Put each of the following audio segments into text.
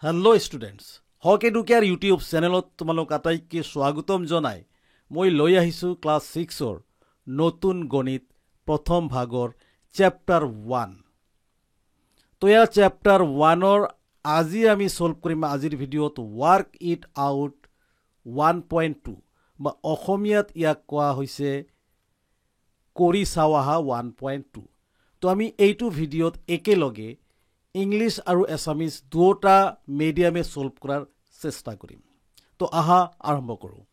Hello' students, হক Educare YouTube চেনেলত তোমালোক আটাইকে স্বাগতম জনাই মই লৈ আহিছোঁ ক্লাছ 6ৰ নতুন গণিত প্ৰথম ভাগৰ চেপ্টাৰ 1। তো ইয়াৰ চেপ্টাৰ 1ৰ আজি আমি সলভ কৰিম আজিৰ ভিডিঅ'ত ৱৰ্ক ইট আউট 1.2 বা অসমীয়াত ইয়াক কোৱা হৈছে কৰি চাও আহা 1.2। তো আমি এইটো ভিডিঅ'ত একেলগে ইংলিছ আৰু এছামিজ দুটা মিডিয়ামে সলভ কৰাৰ চেষ্টা কৰিম। তো আহা আৰম্ভ কৰোঁ।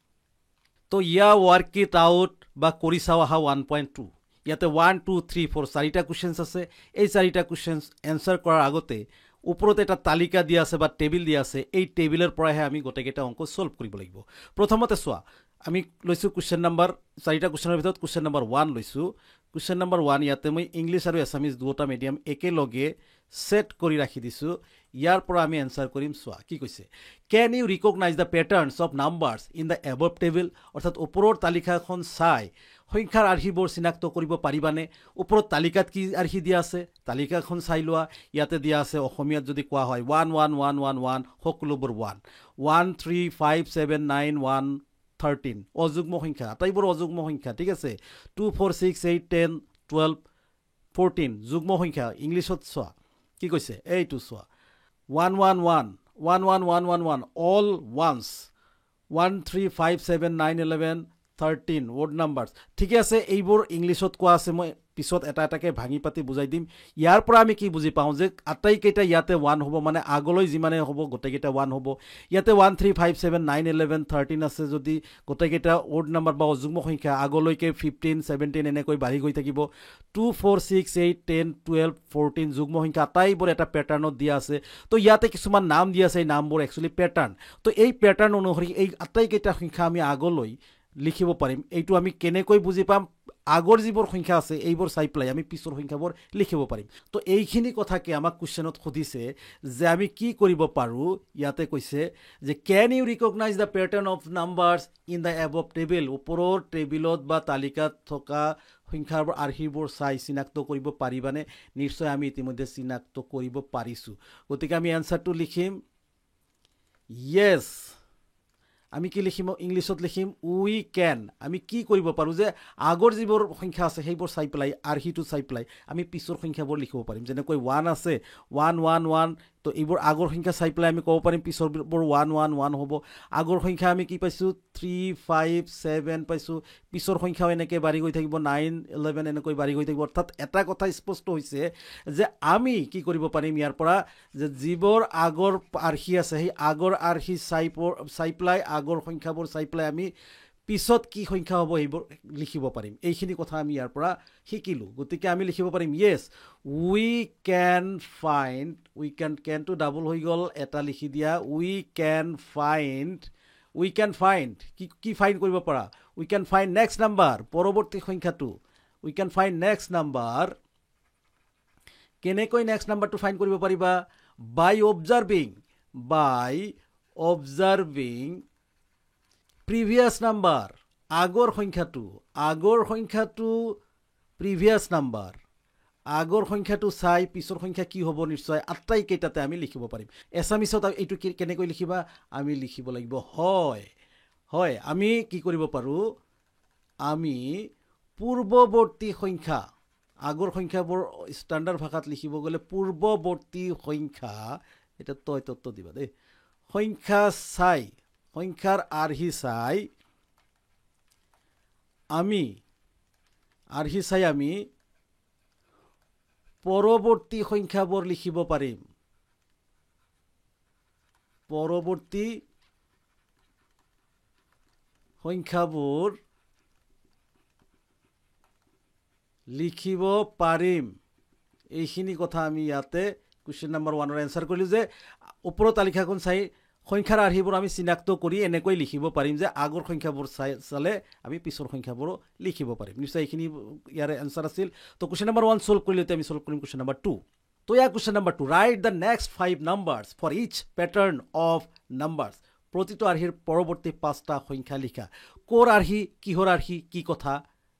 তো ইয়া ৱৰ্ক ইট আউট বা কৰি চাও আহা 1.2, ইয়াতে 1 2 3 4 চাৰিটা কুৱেশ্যনছ আছে। এই চাৰিটা কুৱেশ্যনছ এনচাৰ কৰাৰ আগতে ওপৰত এটা তালিকা দিয়া আছে বা টেবিল দিয়া আছে। এই টেবিলৰ পৰাহে আমি গোটেইকেইটা অংক সলভ কৰিব লাগিব। প্ৰথমতে চোৱা, আমি লৈছোঁ কুৱেশ্যন নম্বৰ, চাৰিটা কুৱেশ্যনৰ ভিতৰত কুৱেশ্যন নম্বৰ 1 লৈছোঁ। কুৱেশ্যন নম্বৰ 1 ইয়াতে মই ইংলিছ আৰু এছামিজ দুটা মিডিয়াম একেলগে সেট কৰি ৰাখি দিছোঁ। ইয়াৰ পৰা আমি এনচাৰ কৰিম। চোৱা কি কৈছে, can you recognise the patterns of numbers in the above table, অৰ্থাৎ ওপৰৰ তালিকাখন চাই সংখ্যাৰ আৰ্হিবোৰ চিনাক্ত কৰিব পাৰিবানে? ওপৰত তালিকাত কি আৰ্হি দিয়া আছে তালিকাখন চাই লোৱা। ইয়াতে দিয়া আছে অসমীয়াত যদি কোৱা হয় 1 1 1 1 1 সকলোবোৰ 1 1 3 5 7 9 1 13 অযুগ্ম সংখ্যা, আটাইবোৰ অযুগ্ম সংখ্যা। ঠিক আছে, 2 4 6 8 10 12 14 যুগ্ম সংখ্যা। ইংলিছত চোৱা কি কৈছে, এইটো চোৱা 1 1 1 1 1 1 1 1 অল ওৱান্স 1 3 5 7 9 11 13 ৱৰ্ড নাম্বাৰ্ছ। ঠিকে আছে, এইবোৰ ইংলিছত কোৱা আছে, মই পিছত এটা এটাকৈ ভাঙি পাতি বুজাই দিম। ইয়াৰ পৰা আমি কি বুজি পাওঁ যে আটাইকেইটা ইয়াতে 1 হ'ব, মানে আগলৈ যিমানে হ'ব গোটেইকেইটা 1 হ'ব। ইয়াতে 1 3 5 7 9 11 13 আছে যদি গোটেইকেইটা ৱৰ্ড নাম্বাৰ বা অযুগ্ম সংখ্যা, আগলৈকে 15 17 এনেকৈ বাঢ়ি গৈ থাকিব। 2 4 6 8 10 12 14 যুগ্ম সংখ্যা, আটাইবোৰ এটা পেটাৰ্ণত দিয়া আছে। তো ইয়াতে কিছুমান নাম দিয়া আছে, এই নামবোৰ একচুৱেলি পেটাৰ্ণ। তো এই পেটাৰ্ণ অনুসৰি এই আটাইকেইটা সংখ্যা আমি আগলৈ লিখিব পাৰিম। এইটো আমি কেনেকৈ বুজি পাম? আগৰ যিবোৰ সংখ্যা আছে এইবোৰ চাই পেলাই আমি পিছৰ সংখ্যাবোৰ লিখিব পাৰিম। তো এইখিনি কথাকে আমাক কুৱেশ্যনত সুধিছে যে আমি কি কৰিব পাৰোঁ। ইয়াতে কৈছে যে can you recognise the pattern of numbers in the above table, ওপৰৰ টেবিলত বা তালিকাত থকা সংখ্যাৰ আৰ্হিবোৰ চাই চিনাক্ত কৰিব পাৰিবানে? নিশ্চয় আমি ইতিমধ্যে চিনাক্ত কৰিব পাৰিছোঁ। গতিকে আমি এনচাৰটো লিখিম য়েছ। আমি কি লিখিম? ইংলিছত লিখিম উই কেন। আমি কি কৰিব পাৰোঁ যে আগৰ যিবোৰ সংখ্যা আছে সেইবোৰ চাই পেলাই, আৰ্হিটো চাই পেলাই আমি পিছৰ সংখ্যাবোৰ লিখিব পাৰিম। যেনেকৈ 1 আছে 1 1 1, তো এইবোৰ আগৰ সংখ্যা চাই পেলাই আমি ক'ব পাৰিম পিছৰবোৰ 1 1 1 হ'ব। আগৰ সংখ্যা আমি কি পাইছোঁ 3 5 7 পাইছোঁ, পিছৰ সংখ্যাও এনেকৈ বাঢ়ি গৈ থাকিব 9 11 এনেকৈ বাঢ়ি গৈ থাকিব। অৰ্থাৎ এটা কথা স্পষ্ট হৈছে যে আমি কি কৰিব পাৰিম ইয়াৰ পৰা, যে যিবোৰ আগৰ আৰ্হি আছে সেই আগৰ আৰ্হি চাই পেলাই, আগৰ সংখ্যাবোৰ চাই পেলাই আমি পিছত কি সংখ্যা হ'ব সেইবোৰ লিখিব পাৰিম। এইখিনি কথা আমি ইয়াৰ পৰা শিকিলোঁ। গতিকে আমি লিখিব পাৰিম য়েছ উই কেন ফাইণ্ড, কেনটো ডাবল হৈ গ'ল, এটা লিখি দিয়া। উই কেন ফাইণ্ড কি ফাইণ্ড কৰিব পাৰা? We can find next number, পৰৱৰ্তী সংখ্যাটো। We can find next number. কেনেকৈ নেক্সট নাম্বাৰটো ফাইণ্ড কৰিব পাৰিবা? বাই অবজাৰ্ভিং প্ৰিভিয়াছ নাম্বাৰ, আগৰ সংখ্যাটো প্ৰিভিয়াছ নাম্বাৰ, আগৰ সংখ্যাটো চাই পিছৰ সংখ্যা কি হ'ব নিশ্চয় আটাইকেইটাতে আমি লিখিব পাৰিম। এছামিছত এইটো কেনেকৈ লিখিবা? আমি লিখিব লাগিব হয়। আমি কি কৰিব পাৰোঁ? আমি পূৰ্বৱৰ্তী সংখ্যা, আগৰ সংখ্যাবোৰ ষ্টেণ্ডাৰ্ড ভাষাত লিখিব গ'লে পূৰ্বৱৰ্তী সংখ্যা, এটা তত্ত্ব দিবা দেই, সংখ্যাৰ আৰ্হি চাই আমি পৰৱৰ্তী সংখ্যাবোৰ লিখিব পাৰিম। পৰৱৰ্তী সংখ্যাবোৰ লিখিব পাৰিম। এইখিনি কথা আমি ইয়াতে কুৱেশ্যন নম্বৰ 1ৰ এনচাৰ কৰিলোঁ যে ওপৰৰ তালিকাখন চাই সংখ্যাৰ আৰ্হিবোৰ আমি চিনাক্ত কৰি এনেকৈ লিখিব পাৰিম যে আগৰ সংখ্যাবোৰ চালে আমি পিছৰ সংখ্যাবোৰো লিখিব পাৰিম। নিশ্চয় এইখিনি ইয়াৰে এনচাৰ আছিল। তো কুৱেশ্যন নম্বৰ 1 সলভ কৰিলে আমি সলভ কৰিম কুৱেশ্যন নম্বৰ 2। তো ইয়াৰ question number 2, write the next 5 numbers for each pattern of numbers, প্ৰতিটো আৰ্হিৰ পৰৱৰ্তী 5টা সংখ্যা লিখা। ক'ৰ আৰ্হি, কিহৰ আৰ্হি, কি কথা?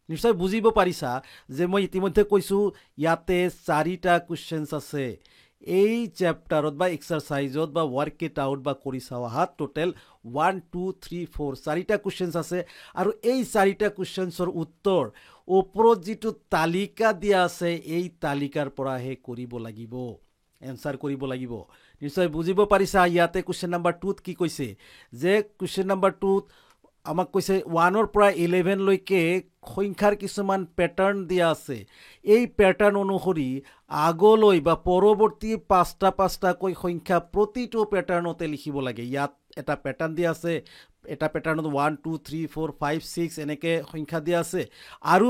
নিশ্চয় বুজিব পাৰিছা যে মই ইতিমধ্যে কৈছোঁ ইয়াতে 4টা কুৱেশ্যনছ আছে। এই চেপ্টাৰত বা এক্সাৰচাইজত বা ৱৰ্ক ইট আউট বা কৰি চাওঁ হাত টোটেল 1 2 3 4 চাৰিটা কুৱেশ্যনছ আছে আৰু এই চাৰিটা কুৱেশ্যনছৰ উত্তৰ ওপৰত যিটো তালিকা দিয়া আছে এই তালিকাৰ পৰাহে কৰিব লাগিব এনসাৰ কৰিব লাগিব নিশ্চয় বুজিব পাৰিছা ইয়াতে কুৱেশ্যন নম্বৰ 2 ত কি কৈছে যে কুৱেশ্যন নম্বৰ 2 ত আমাক কৈছে 1 ৰ পৰা 11 লৈকে সংখ্যাৰ কিছুমান প্যাটাৰ্ন দিয়া আছে এই প্যাটাৰ্ন অনুসৰি আগলৈ বা পৰৱৰ্তী পাঁচটা কৈ সংখ্যা প্ৰতিটো প্যাটাৰ্নতে লিখিব লাগে ইয়াত এটা প্যাটাৰ্ন দিয়া আছে এটা প্যাটাৰ্নত 1 2 3 4 5 6 এনেকে সংখ্যা দিয়া আছে আৰু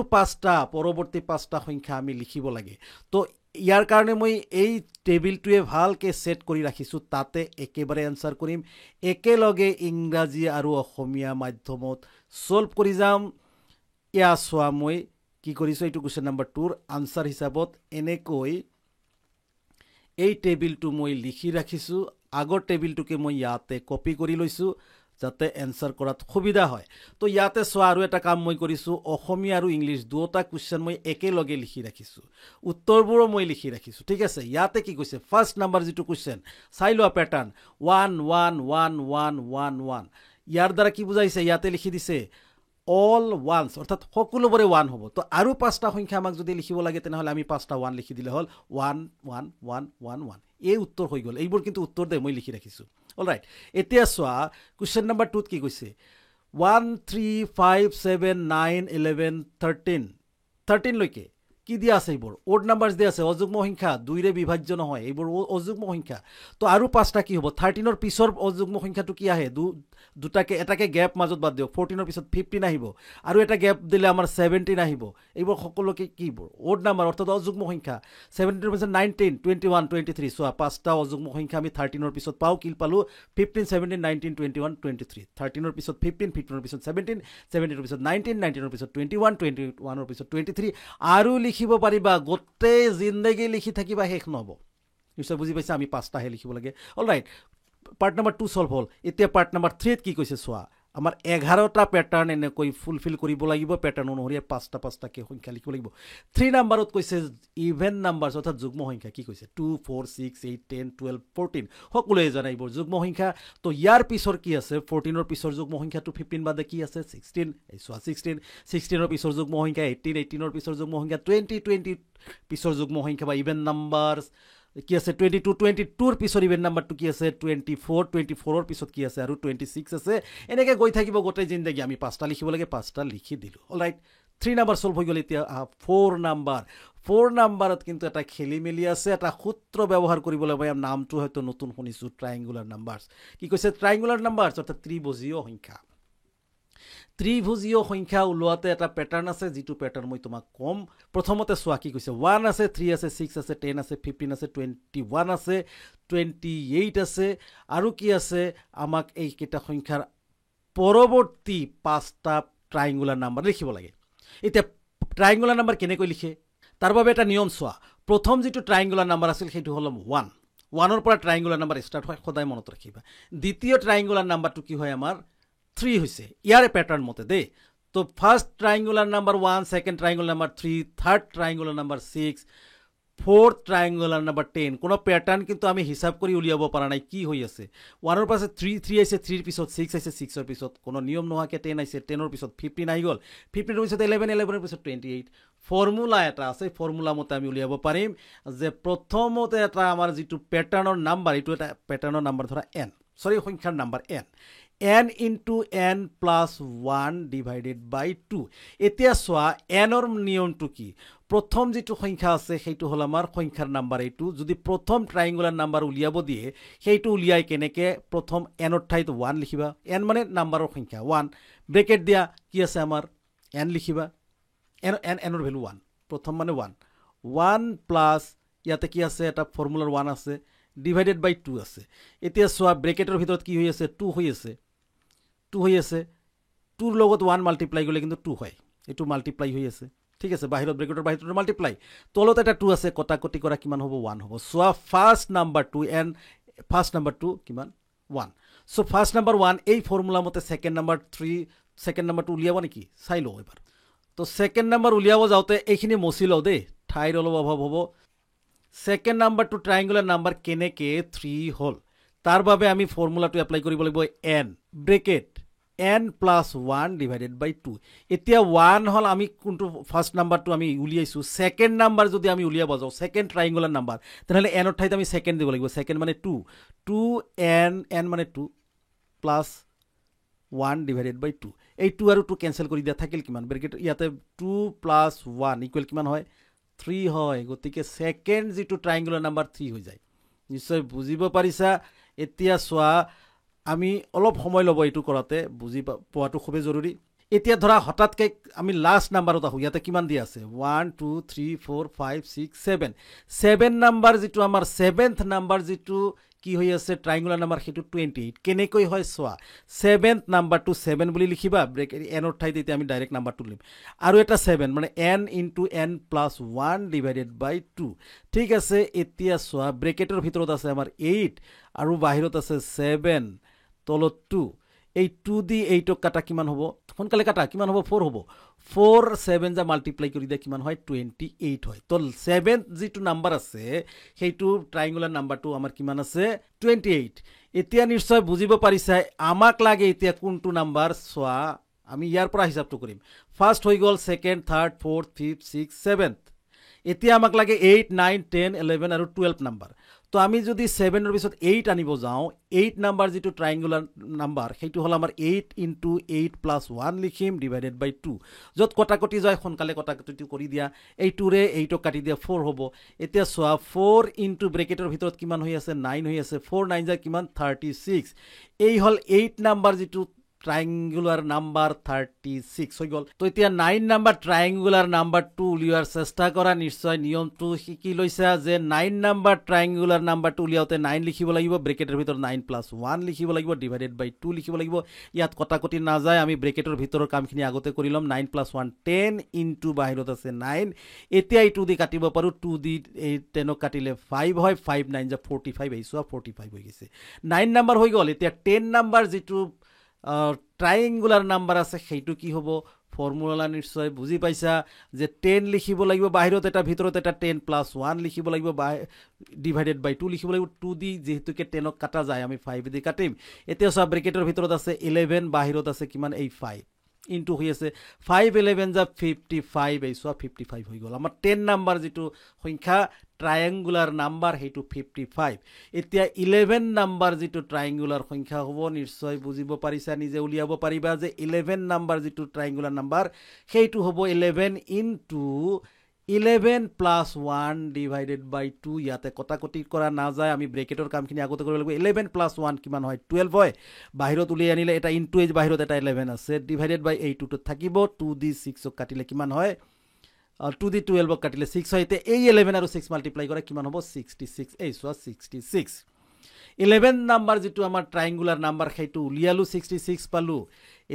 পৰৱৰ্তী পাঁচটা সংখ্যা আমি লিখিব লাগে তো ইয়াৰ কাৰণে মই এই টেবিলটোৱে ভালকে সেট কৰি ৰাখিছোঁ তাতে একেবাৰে আনসাৰ কৰিম একেলগে ইংৰাজী আৰু অসমীয়া মাধ্যমত সলভ কৰি যাম ইয়া সোৱা মই কি কৰিছোঁ এইটো কুৱেশ্যন নম্বৰ 2 ৰ আনসাৰ হিচাপত এনেকৈ এই টেবিলটো মই লিখি ৰাখিছোঁ আগৰ টেবিলটোকে মই ইয়াতে কপি কৰি লৈছোঁ যাতে এনসাৰ কৰাত সুবিধা হয় তো ইয়াতে সোৱা আৰু এটা কাম মই কৰিছোঁ অসমীয়া আৰু ইংলিছ দুটা কুৱেশ্যন মই একেলগে লিখি ৰাখিছোঁ উত্তৰবোৰো মই লিখি ৰাখিছোঁ ঠিক আছে ইয়াতে কি কৈছে ফাৰ্স্ট নাম্বাৰ যিটো কুৱেশ্যন চাই লোৱা প্যাটাৰ্ন 1 1 1 1 1 1 ইয়াৰ দ্বাৰা কি বুজাইছে ইয়াতে লিখি দিছে all ones অৰ্থাৎ সকলোবোৰে 1 হ'ব তো আৰু পাঁচটা সংখ্যা আমাক যদি লিখিব লাগে তেনেহলে আমি পাঁচটা 1 লিখি দিলে হল 1 1 1 1 1 এই উত্তৰ হৈ গ'ল এইবোৰ কিন্তু উত্তৰ দে মই লিখি ৰাখিছোঁ অলৰাইট এতিয়া সোৱা কুৱেশ্যন নম্বৰ 2 ত কি কৈছে 1 3 5 7 9 11 13 লৈকে কি দিয়া আছে এইবোৰ ওড নাম্বাৰছ দিয়া আছে অযুগ্ম সংখ্যা 2 ৰে বিভাজ্য নহয় এইবোৰ অযুগ্ম সংখ্যা তো আৰু পাঁচটা কি হ'ব 13 ৰ পিছৰ অযুগ্ম সংখ্যাটো কি আহে দুটাকে এটাকে গ্যাপ মাজত বাদ দিও 14 ৰ পিছত 15 আহিব আৰু এটা গ্যাপ দিলে আমাৰ 17 আহিব এইবোৰ সকলোকে কিবোৰ ওড নাম্বাৰ অৰ্থাৎ অযুগ্ম সংখ্যা 17 ৰ পিছত 19 21 23 সোৱা পাঁচটা অযুগ্ম সংখ্যা আমি 13 ৰ পিছত পাও কিল পালো 15 17 19 21 23 13 ৰ পিছত 15 15 ৰ পিছত 17 17 ৰ পিছত 19 19 ৰ পিছত 21 21 ৰ পিছত 23 আৰু লিখিব পাৰিবা গোটেই জিন্দেগী লিখি থাকিবা শেষ নহব নিশ্চয় বুজি পাইছা আমি পাঁচটাহে লিখিব লাগে অলৰাইট পাৰ্ট নম্বৰ 2 সলভ হল এতিয়া পাৰ্ট নম্বৰ 3 ত কি কৈছে সোৱা আমাৰ 11টা প্যাটাৰ্ন এনেকৈ ফুলফিল কৰিব লাগিব প্যাটাৰ্ন অনুসৰি পাঁচটা কে সংখ্যা লিখিব লাগিব 3 নম্বৰত কৈছে ইভেন নাম্বাৰছ অৰ্থাৎ যুগ্ম সংখ্যা কি কৈছে 2 4 6 8 10 12 14 সকলোৱে জানে এইবোৰ যুগ্ম সংখ্যা তো ইয়াৰ পিছৰ কি আছে 14 ৰ পিছৰ যুগ্ম সংখ্যাটো 15 বাদে কি আছে 16 এই সোৱা 16 ৰ পিছৰ যুগ্ম সংখ্যা 18 ৰ পিছৰ যুগ্ম সংখ্যা 20 পিছৰ যুগ্ম সংখ্যা বা ইভেন নাম্বাৰছ কি আছে 22 ৰ পিছৰ ইভেন নাম্বাৰটো কি আছে 24 ৰ পিছত কি আছে আৰু 26 আছে এনেকৈ গৈ থাকিব গোটেই জিন্দেগী আমি পাঁচটা লিখিব লাগে পাঁচটা লিখি দিলো অলৰাইট 3 নম্বৰ সলভ হৈ গ'ল এতিয়া 4 নম্বৰত কিন্তু এটা খেলি মেলি আছে এটা সূত্ৰ ব্যৱহাৰ কৰিব লাগিব ইয়াৰ নামটো হয়তো নতুন শুনিছো ট্ৰায়াঙ্গুলাৰ নাম্বাৰছ কি কৈছে ট্ৰায়াঙ্গুলাৰ নাম্বাৰছ অৰ্থাৎ ত্ৰিভুজীয় সংখ্যা ত্ৰিভুজীয় সংখ্যা উলোৱাতে এটা প্যাটাৰ্ন আছে যেটো প্যাটাৰ্ন মই তোমাক কম প্ৰথমতে সোৱা কি কৈছে 1 আছে 3 আছে 6 আছে 10 আছে 15 আছে 21 আছে 28 আছে আৰু কি আছে আমাক এই কেইটা সংখ্যাৰ পৰৱৰ্তী পাঁচটা ট্ৰায়াঙ্গুলাৰ নাম্বাৰ লিখিব লাগে এতিয়া ট্ৰায়াঙ্গুলাৰ নাম্বাৰ কেনেকৈ লিখে তাৰ বাবে এটা নিয়ম সোৱা প্ৰথম যেটো ট্ৰায়াঙ্গুলাৰ নাম্বাৰ আছিল সেইটো হল 1 ৰ পৰা ট্ৰায়াঙ্গুলাৰ নাম্বাৰ ষ্টাৰ্ট হয় সদায় মনত ৰাখিবা দ্বিতীয় ট্ৰায়াঙ্গুলাৰ নাম্বাৰটো কি হয় আমাৰ 3 হৈছে ইয়াৰে প্যাটাৰ্ন মতে দে তো first triangular number 1 second triangular number 3 third triangular number 6 fourth triangular number 10 কোন প্যাটার্ন কিন্তু আমি হিসাব কৰি উলিয়াব পাৰা নাই কি হৈ আছে 1 ৰ পাছে 3 আছে 3 ৰ পিছত 6 আছে 6 ৰ পিছত কোনো নিয়ম নোহাকে 10 আছে 10 ৰ পিছত 15 আহি গল 15 ৰ পিছত 11 ৰ পিছত 28 ফৰ্মুলা এটা আছে ফৰ্মুলা মতে আমি উলিয়াব পাৰিম যে প্ৰথমতে এটা আমাৰ যেটো প্যাটাৰ্নৰ নাম্বাৰ এটো এটা প্যাটাৰ্নৰ নাম্বাৰ ধৰা n সৰি সংখ্যাৰ number n into n plus 1 divided by 2 এতিয়া সোৱা n ৰ নিয়মটো কি প্ৰথম যেটো সংখ্যা আছে সেইটো হল আমাৰ সংখ্যাৰ নাম্বাৰ এইটো যদি প্ৰথম ট্ৰায়াঙ্গুলাৰ নাম্বাৰ উলিয়াব দিয়ে সেইটো উলিয়াই কেনেকে প্ৰথম n ৰ ঠাইত 1 লিখিবা n মানে নাম্বাৰৰ সংখ্যা 1 ব্ৰেকেট দিয়া কি আছে আমাৰ n লিখিবা n ৰ ভ্যালু 1 প্ৰথম মানে 1 প্লাস ইয়াতে কি আছে এটা ফৰ্মুলাৰ 1 আছে ডিভাইডেড বাই 2 আছে এতিয়া সোৱা ব্ৰেকেটৰ ভিতৰত কি হৈ আছে 2 হৈ আছে 2 ৰ লগত 1 মাল্টিপ্লাই গলে কিন্তু 2 হয় এটো মাল্টিপ্লাই হৈ আছে ঠিক আছে বাহিৰত ব্ৰেকেটৰ বাহিৰত মাল্টিপ্লাই তলত এটা 2 আছে কটাকটি কৰা কিমান হ'ব 1 হ'ব সোৱা first number 2 and first number 2 কিমান 1 সো ফাৰ্স্ট নাম্বাৰ 1 এই ফৰ্মুলা মতে সেকেন্ড নাম্বাৰ 3 সেকেন্ড নাম্বাৰ 2 উলিয়াব নেকি চাই লও এবাৰ তো সেকেন্ড নাম্বাৰ উলিয়াব যাওতে এইখিনি মচি লও দে ঠাইৰ অলপ অভাৱ হ'ব সেকেন্ড নাম্বাৰটো ট্ৰায়াঙ্গুলাৰ নাম্বাৰ কেনেকে 3 হল তাৰ বাবে আমি ফৰ্মুলাটো এপ্লাই কৰিব লাগিব n bracket n plus 1 divided by 2 এতিয়া 1 হল আমি কোনটো ফার্স্ট নাম্বারটো আমি উলিয়াইছো সেকেন্ড নাম্বার যদি আমি উলিয়াব যাও সেকেন্ড ট্রায়াঙ্গুলার নাম্বার তাহলে n অর্থাৎ আমি সেকেন্ড দিব লাগিব সেকেন্ড মানে 2 2n মানে 2 প্লাস 1 divided by 2 এই 2 আৰু 2 ক্যান্সেল কৰি দিয়া থাকিল কিমান ব্ৰেকেট ইয়াতে 2 plus 1 ইকুৱেল কিমান হয় 3 হয় গতিকে সেকেন্ড যেটো ট্ৰায়াঙ্গুলাৰ নাম্বাৰ 3 হৈ যায় নিশ্চয় বুজিব পাৰিছা এতিয়া সোৱা আমি অলপ সময় লব এটো কৰাতে বুজি পোৱাটো খুব জৰুৰী এতিয়া ধৰা হঠাৎকে আমি লাস্ট নাম্বাৰত আহো ইয়াতে কিমান দি আছে 1 2 3 4 5 6 7 7 নাম্বাৰ যেটো আমাৰ 7th নাম্বাৰ যেটো কি হৈ আছে ট্ৰায়াঙ্গুলাৰ নাম্বাৰ হেতু 28 কেনেকৈ হয় সোৱা 7th নাম্বাৰটো 7 বুলি লিখিবা ব্ৰেকেট n অৰ ঠাইতে এতিয়া আমি ডাইৰেক্ট নাম্বাৰটো লিম আৰু এটা 7 মানে n * n + 1 divided by 2 ঠিক আছে এতিয়া সোৱা ব্ৰেকেটৰ ভিতৰত আছে আমাৰ 8 আৰু বাহিৰত আছে 7 তলত 2 এই 2 দি 8 কাটা কিমান হ'ব সোনকালে কাটা কিমান হ'ব 4 হ'ব 4 7 যা মাল্টিপ্লাই কৰি দিয়া কিমান হয় 28 হয় তো 7th যেটো নাম্বাৰ আছে সেইটো ট্ৰায়াঙ্গুলাৰ নাম্বাৰটো আমাৰ কিমান আছে 28 এতিয়া নিশ্চয় বুজিব পাৰিছা আমাক লাগে এতিয়া কোনটো নাম্বাৰ সোৱা আমি ইয়াৰ পৰা হিচাপটো কৰিম ফাৰ্স্ট হৈ গল second third fourth fifth six seventh এতিয়া আমাক লাগে 8 9 10 11 আৰু 12 নাম্বাৰ তো আমি যদি 7 এর পিছত 8 আনিব যাও 8 নাম্বার যেটো ট্রায়াঙ্গুলার নাম্বার সেইটো হল আমাৰ 8 * 8 + 1 লিখিম ডিভাইডেড বাই 2 যত কটাকটি যায় সোনকালে কটাকটি কৰি দিয়া এই 2 ৰে 8 কাটি দিয়া 4 হ'ব এতিয়া সোৱা 4 * ব্ৰেকেটৰ ভিতৰত কিমান হৈ আছে 9 হৈ আছে 4 9 যায় কিমান 36 এই হল 8 নাম্বার যেটো ট্রায়াঙ্গুলার নাম্বার 36 হৈ গল তো এতিয়া 9 নাম্বার ট্রায়াঙ্গুলার নাম্বারটো উলিয়াৰ চেষ্টা কৰা নিশ্চয় নিয়মটো শিকি লৈছা যে 9 নাম্বাৰ ট্ৰায়াঙ্গুলাৰ নাম্বাৰটো উলিয়াওতে 9 লিখিব লাগিব ব্ৰেকেটৰ ভিতৰত 9 + 1 লিখিব লাগিব ডিভাইডেড বাই 2 লিখিব লাগিব ইয়াত কটাকটি না যায় আমি ব্ৰেকেটৰ ভিতৰৰ কামখিনি আগতে কৰি লম 9 + 1 10 * বাহিৰত আছে 9 এতিয়া এই 2 দি কাটিব পাৰো 2 দি 10 কাটিলে 5 হয় 5 9 যা 45 এইছো 45 হৈ গৈছে 9 নাম্বার হৈ গল এতিয়া 10 নাম্বার যেটো ট্রায়াঙ্গুলার নাম্বার আছে সেইটো কি হ'ব ফর্মুলা নিশ্চয় বুজি পাইছা যে 10 লিখিব লাগিব বাহিৰত এটা ভিতৰত এটা 10 + 1 লিখিব লাগিব ডিভাইডেড বাই 2 লিখিব লাগিব 2 দি যেহেতু কে 10 কাটা যায় আমি 5 দি কাটিম এতিয়া সব ব্ৰেকেটৰ ভিতৰত আছে 11 বাহিৰত আছে কিমান এই 5 ইনটু হৈ আছে 5 11 যা 55 এইছো 55 হৈ গল আমাৰ 10 নাম্বার যেটো সংখ্যা ট্রায়াঙ্গুলার নাম্বার হেতু 55 এতিয়া 11 নাম্বার যেটো ট্রায়াঙ্গুলার সংখ্যা হ'ব নিশ্চয় বুজিব পাৰিছা নিজে উলিয়াব পাৰিবা যে 11 নাম্বার যেটো ট্রায়াঙ্গুলার নাম্বার হেতু হ'ব 11 * 11 + 1 divided by 2 ইয়াতে কটাকটি কৰা না যায় আমি ব্ৰেকেটৰ কামখিনি আগতে কৰিব লাগিব 11 + 1 কিমান হয় 12 হয় বাহিৰত উলিয়াই আনিলে এটা ইনটু এজ বাহিৰত এটা 11 আছে ডিভাইডেড বাই 8 টো থাকিব 2 দি 6 কাটিলে কিমান হয় 2 দি 12 কাটিলে 6 হয় তে এই 11 আৰু 6 মাল্টিপ্লাই কৰা কিমান হ'ব 66 এই সোৱা 66 11 নাম্বাৰ যেটো আমাৰ ট্ৰায়াঙ্গুলাৰ নাম্বাৰ সেইটো উলিয়ালো 66 পালো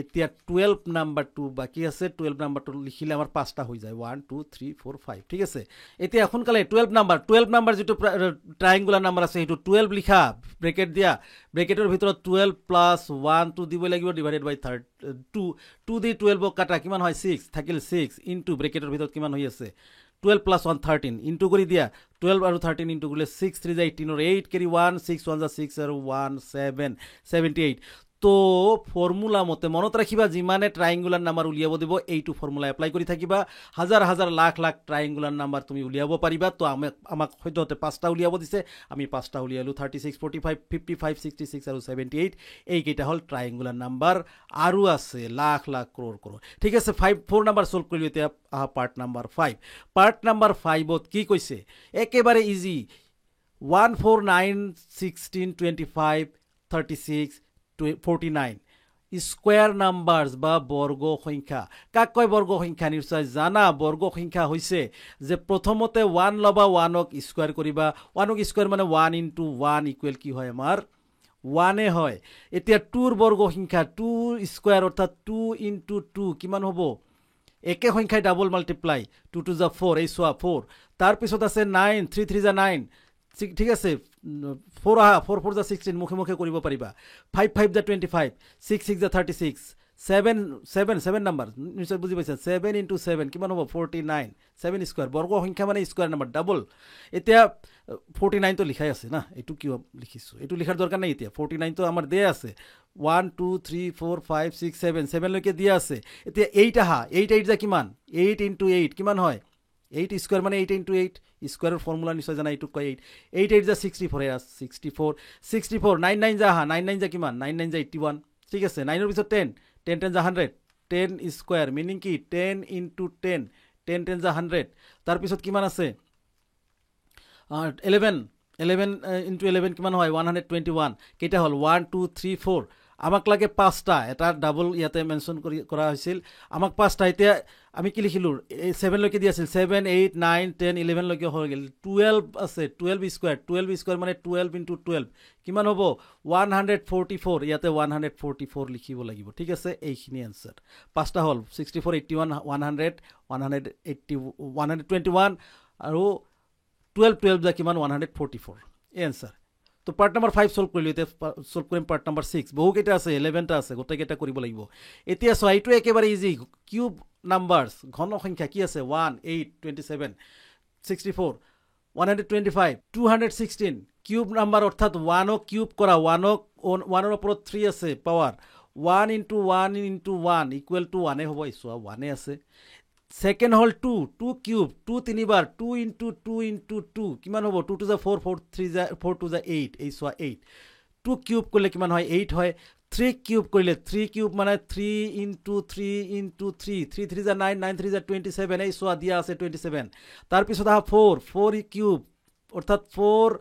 এতিয়া 12 নাম্বাৰটো বাকি আছে 12 নাম্বাৰটো লিখিলে আমাৰ পাঁচটা হৈ যায় 1 2 3 4 5 ঠিক আছে এতিয়া সোনকালে 12 নাম্বাৰ যেটো ট্ৰায়াঙ্গুলাৰ নাম্বাৰ আছে সেইটো 12 লিখা ব্ৰেকেট দিয়া ব্ৰেকেটৰ ভিতৰত 12 + 1 টো দিব লাগিব ডিভাইডেড বাই 2 2 দি 12 কাটা কিমান হয় 6 থাকিল 6 ইনটু ব্ৰেকেটৰ ভিতৰত কিমান হৈ আছে 12 + 1 13 ইনটু কৰি দিয়া 12 আৰু 13 ইনটু কৰিলে 6 3 যা 18 or 8 কেৰি 1 6 1 যা 6 আৰু 1 7 78 তো ফৰ্মুলা মতে মনত ৰাখিবা যিমানে ট্ৰায়াঙ্গুলাৰ নাম্বাৰ উলিয়াব দিব এইটো ফৰ্মুলা এপ্লাই কৰি থাকিবা হাজাৰ হাজাৰ লাখ লাখ ট্ৰায়াঙ্গুলাৰ নাম্বাৰ তুমি উলিয়াব পাৰিবা তো আমাক হয়তো পাঁচটা উলিয়াব দিছে আমি পাঁচটা উলিয়ালো 36 45 55 66 আৰু 78 এই কেইটা হল ট্ৰায়াঙ্গুলাৰ নাম্বাৰ আৰু আছে লাখ লাখ ক্ৰোড় ক্ৰোড় ঠিক আছে 4 নাম্বাৰ সলভ কৰিলো এতিয়া পাৰ্ট নাম্বাৰ 5 পাৰ্ট নাম্বাৰ 5ত কি কৈছে একেবাৰে ইজি 1 4 9 16 25 36 49 স্কয়ার নাম্বারস বা বর্গ সংখ্যা কাক কয় বর্গ সংখ্যা নিশ্চয় জানা বর্গ সংখ্যা হৈছে যে প্ৰথমতে 1 লবা 1ক স্কয়াৰ কৰিবা 1ক স্কয়াৰ মানে 1 * 1 ইকুৱেল কি হয় আমাৰ 1 এ হয় এতিয়া 2 ৰ বর্গ সংখ্যা 2 স্কয়ার অর্থাৎ 2 * 2 কিমান হ'ব একে সংখ্যাই ডাবল মাল্টিপ্লাই 2 2 যা 4 এই সোয়া 4 তাৰ পিছত আছে 9 3 3 যা 9 ঠিক আছে 4 4 4 যা 16 মুখে মুখে কৰিব পাৰিবা 5 5 যা 25 6 6 যা 36 7 নাম্বাৰ নিশ্চয় বুজি পাইছা 7 × 7 কিমান হ'ব 49 7 স্কোৱাৰ বৰ্গ সংখ্যা মানে স্কোৱাৰ নাম্বাৰ ডাবল এতিয়া 49 তো লিখাই আছে না এইটো কিয় লিখিছোঁ এইটো লিখাৰ দৰকাৰ নাই এতিয়া 49 তো আমাৰ দে আছে 1 2 3 4 5 6 7 7 লৈকে দিয়া আছে এতিয়া 8 আহা 8 8 যা কিমান 8 × 8 কিমান হয় 8 স্কোৱাৰ মানে 8 × 8 স্কোৱাৰৰ ফৰ্মুলা নিশ্চয় জানা এইটো কয় 8 8 8 যা 64 64 64 9 9 যা আহা 9 9 যা কিমান 9 9 যা 81 ঠিক আছে 9 ৰ পিছত 10 10 10 যা 100 10 স্কোৱাৰ মিনিং কি 10 × 10 10 10 যা 100 তাৰ পিছত কিমান আছে 11 11 × 11 কিমান হয় 121 কেইটা হ'ল 1 2 3 4 আমাক লাগে 5টা এটা ডাবল ইয়াতে মেনশ্যন কৰা হৈছিল আমাক 5টা এতিয়া আমি কি লিখিলোঁ 7 লৈকে দিয়া আছিল 7 8 9 10 11 লৈকে হৈ গ'ল 12 আছে 12 স্কোৱাৰ মানে 12 × 12 কিমান হ'ব 144 ইয়াতে 144 লিখিব লাগিব ঠিক আছে এইখিনি এনসাৰ 5টা হ'ল 64 81 100 180 121 আৰু 12 12 যা কিমান 144 এই এনসাৰ তো পাৰ্ট নম্বৰ 5 সলভ কৰিলোঁ এতিয়া সলভ কৰিম পাৰ্ট নম্বৰ 6 বহুকেইটা আছে 11টা আছে গোটেইকেইটা কৰিব লাগিব এতিয়া চোৱা এইটো একেবাৰে ইজি কিউব নাম্বাৰছ ঘন সংখ্যা কি আছে 1 8 27 64 125 216 কিউব নাম্বাৰ অৰ্থাৎ 1 কিউব কৰা 1 ৰ ওপৰত 3 আছে পাৱাৰ 1 × 1 × 1 ইকুৱেল টু 1 হ'ব চোৱা 1 আছে সেকেন্ড হল 2 কিউব 2 তিনিবাৰ 2 × 2 × 2 কিমান হ'ব 2 * 4 4 3 4 2 8 এই চোৱা 8 2 কিউব কৰিলে কিমান হয় 8 হয় 3 কিউব কৰিলে 3 কিউব মানে 3 × 3 × 3 3 3 যা 9 9 3 যা 27 এই চোৱা দিয়া আছে 27 তাৰ পিছত আহা 4 কিউব অৰ্থাৎ 4